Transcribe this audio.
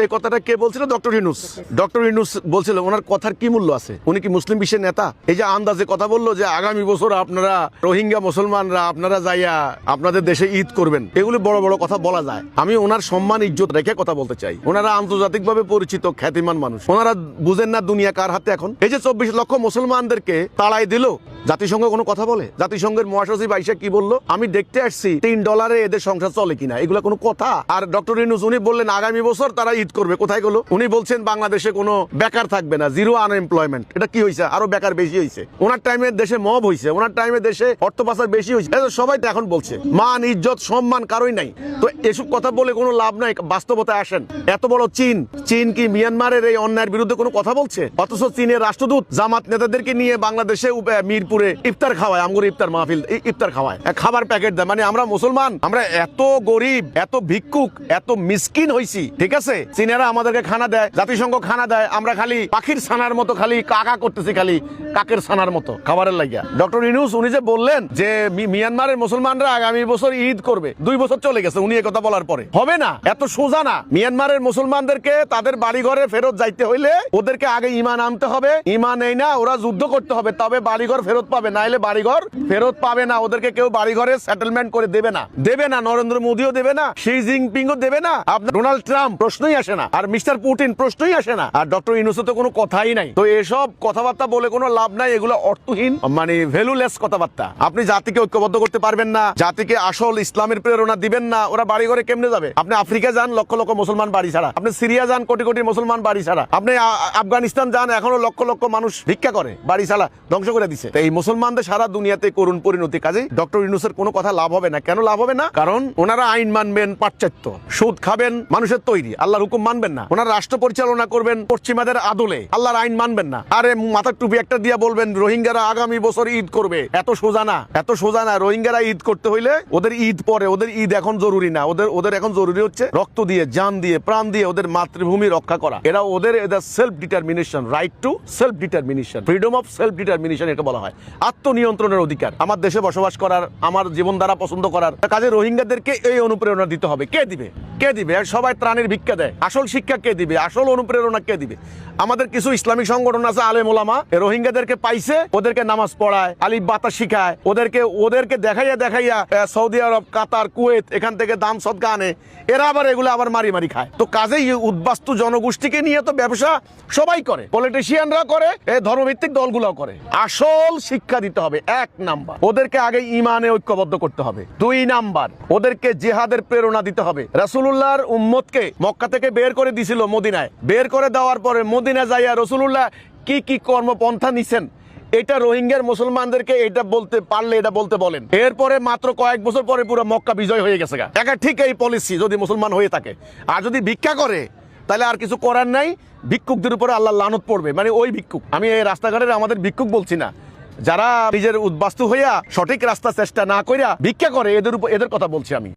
এই কথাটা কে বলছিল? ডক্টর ইউনূস। ডক্টর ইউনূস বলছিল ওনার কথার কি মূল্য আছে? উনি কি মুসলিম বিশ্বের নেতা? এই যে আন্দাজে কথা বললো যে আগামী বছর আপনারা রোহিঙ্গা মুসলমানরা আপনারা যাইয়া আপনাদের দেশে ঈদ করবেন, এগুলি বড় বড় কথা বলা যায়। আমি ওনার সম্মান ইজ্জত রেখে কথা বলতে চাই। ওনারা আন্তর্জাতিকভাবে পরিচিত খ্যাতিমান মানুষ, ওনারা বুঝেন না দুনিয়া কার হাতে এখন। এই যে 24 লক্ষ মুসলমানদেরকে তাড়াই দিল, জাতিসংঘ কোনো কথা বলে? জাতিসংঘের মহাসচিব আইসা কি বললো? আমি দেখতে আসছি $3 এদের সংসার চলে কিনা, এগুলা কোনো কথা? আর ডক্টর ইউনূস উনি বললেন আগামী বছর তারা ঈদ করবে। কোথায় গেল? উনি বলছেন বাংলাদেশে কোনো বেকার থাকবে না, জিরো আনএমপ্লয়মেন্ট। এটা কি হয়েছে? আরো বেকার বেশি হয়েছে। ওনার টাইমে দেশে মব হয়েছে, ওনার টাইমে দেশে অর্থ পাচার বেশি হয়েছে। সবাই তো এখন বলছে মান ইজ্জত সম্মান কারোই নাই। তো এসব কথা বলে কোনো লাভ নাই, বাস্তবতায় আসেন। এত বড় চীন কি মিয়ানমারের এই অন্যায়ের বিরুদ্ধে কোনো কথা বলছে? অথচ চীনের রাষ্ট্রদূত জামাত নেতাদেরকে নিয়ে বাংলাদেশে মিরপুরে ইফতার খাওয়ায়, আমগুর ইফতার মাহফিল, ইফতার খাওয়ায়, খাবার প্যাকেট দেয়। মানে আমরা মুসলমান, আমরা এত গরিব, এত ভিক্ষুক, এত মিসকিন হইছি, ঠিক আছে? চীনেরা আমাদেরকে খানা দেয়, জাতিসংঘ খানা দেয়, আমরা খালি পাখির ছানার মতো খালি কাকা করতেছি, খালি কাকের ছানার মতো খাবারের লাগিয়া। ডক্টর ইউনূস উনি যে বললেন যে মিয়ানমারের মুসলমানরা আগামী বছর ঈদ করবে, 2 বছর চলে গেছে উনি কথা বলার পরে। হবে না, এত সোজা না। মিয়ানমারের মুসলমানদেরকে তাদের বাড়ি ঘরে ফেরত যাইতে হইলে ওদেরকে আগে ঈমান আনতে হবে। ঈমান এই না, ওরা যুদ্ধ করতে হবে, তবে বাড়িঘর ফেরত পাবে, না হলে বাড়িঘর ফেরত পাবে না। ওদেরকে কেউ বাড়িঘরে সেটেলমেন্ট করে দেবে না, দেবে না। নরেন্দ্র মোদীও দেবে না, শি জিনপিংও দেবে না, আপনার ডোনাল্ড ট্রাম্প প্রশ্নই আসে না, আর মিস্টার পুতিন প্রশ্নই আসে না, আর ডক্টর ইউনূসের তো কোনো কথাই নাই। তো এসব কথাবার্তা বলে কোনো লাভ নাই, এগুলো অর্থহীন, মানে ভ্যালুলেস কথাবার্তা। আপনি জাতিকে ঐক্যবদ্ধ করতে পারবেন না, জাতিকে আসল ইসলামের প্রেরণা দিবেন না, ওরা বাড়ি ঘরে কেমনে যাবে? আপনি আফ্রিকা যান, লক্ষ লক্ষ মুসলমান বাড়ি ছাড়া। আপনি সিরিয়া যান, কোটি কোটি মুসলমান বাড়ি ছাড়া। আপনি আফগানিস্তান যান, এখনো লক্ষ লক্ষ মানুষ ভিক্ষা করে, বাড়ি ছাড়া ধ্বংস করে দিছে। এই মুসলমানদের সারা দুনিয়াতে করুণ পরিণতি। কাজে ডক্টর ইউনূসের কোনো কথা লাভ হবে না। কেন লাভ হবে না? কারণ ওনারা আইন মানবেন পাশ্চাত্য, সুদ খাবেন মানুষের তৈরি, আল্লাহর হুকুম মানবেন না। ওনারা রাষ্ট্র পরিচালনা করবেন পশ্চিমাদের আদলে, আল্লাহর আইন মানবেন না। আরে মাথার টুপি একটা দিয়ে বলবেন রোহিঙ্গারা আগামী বছর ঈদ করবে, এত সোজা না, এত সোজা না। রোহিঙ্গারা ঈদ করতে হইলে ওদের ঈদ পরে, ওদের ঈদ এখন জরুরি না। ওদের এখন জরুরি হচ্ছে রক্ত দিয়ে, জান দিয়ে, প্রাণ দিয়ে ওদের মাতৃভূমি রক্ষা করা। এরা ওদের self determination, right two self determination, freedom of self determination এটা বলা হয়। আত্মনিয়ন্ত্রণের অধিকার, আমার দেশে বসবাস করার, আমার জীবনধারা পছন্দ করার। কাজে রোহিঙ্গাদেরকে এই অনুপ্রেরণা দিতে হবে। কে দিবে? কে দিবে? সবাই ত্রাণের ভিক্ষা দেয়। আসল শিক্ষা কে দিবে? আসল অনুপ্রেরণা কে দিবে? আমাদের কিছু ইসলামিক সংগঠন আছে, আলেম ওলামা, রোহিঙ্গাদেরকে পাইছে, ওদেরকে নামাজ পড়ায়, আলিফ বাতা শিখায়, ওদেরকে দেখাইয়া সৌদি আরব, কাতার, কুয়েত এখান থেকে দান সদকা আনে। এরা আবার এগুলো আবার মারি মারি খায়। তো কাজেই উদ্বাস্তু জনগোষ্ঠীকে নিয়ে তো ব্যবসা সবাই করে, পলিটিশিয়ানরা করে, ধর্মভিত্তিক দলগুলো করে। আসল শিক্ষা দিতে হবে। 1 নাম্বার, ওদেরকে আগে ঈমানে ঐক্যবদ্ধ করতে হবে। 2 নাম্বার, ওদেরকে জিহাদের প্রেরণা দিতে হবে। রাসূলুল্লাহর উম্মতকে মক্কা থেকে বের করে দিছিল মদিনায়, বের করে দেওয়ার পরে মদিনা যাইয়া রাসূলুল্লাহ কি কি কর্মপন্থা নিছেন, এটা রোহিঙ্গার মুসলমানদেরকে এটা বলতে পারলে এটা বলতে বলেন। এরপরে মাত্র কয়েক বছর পরে পুরো মক্কা বিজয় হয়ে গেছে। এটা ঠিক এই পলিসি যদি মুসলমান হয়ে থাকে। আর যদি ভিক্ষা করে তাহলে আর কিছু করার নাই, ভিক্ষুকদের উপরে আল্লাহ লানত পড়বে। মানে ওই ভিক্ষুক, আমি এই রাস্তাঘাটের আমাদের ভিক্ষুক বলছি না, যারা নিজের উদ্বাস্তু হইয়া সঠিক রাস্তা চেষ্টা না কইরা ভিক্ষা করে, এদের কথা বলছি আমি।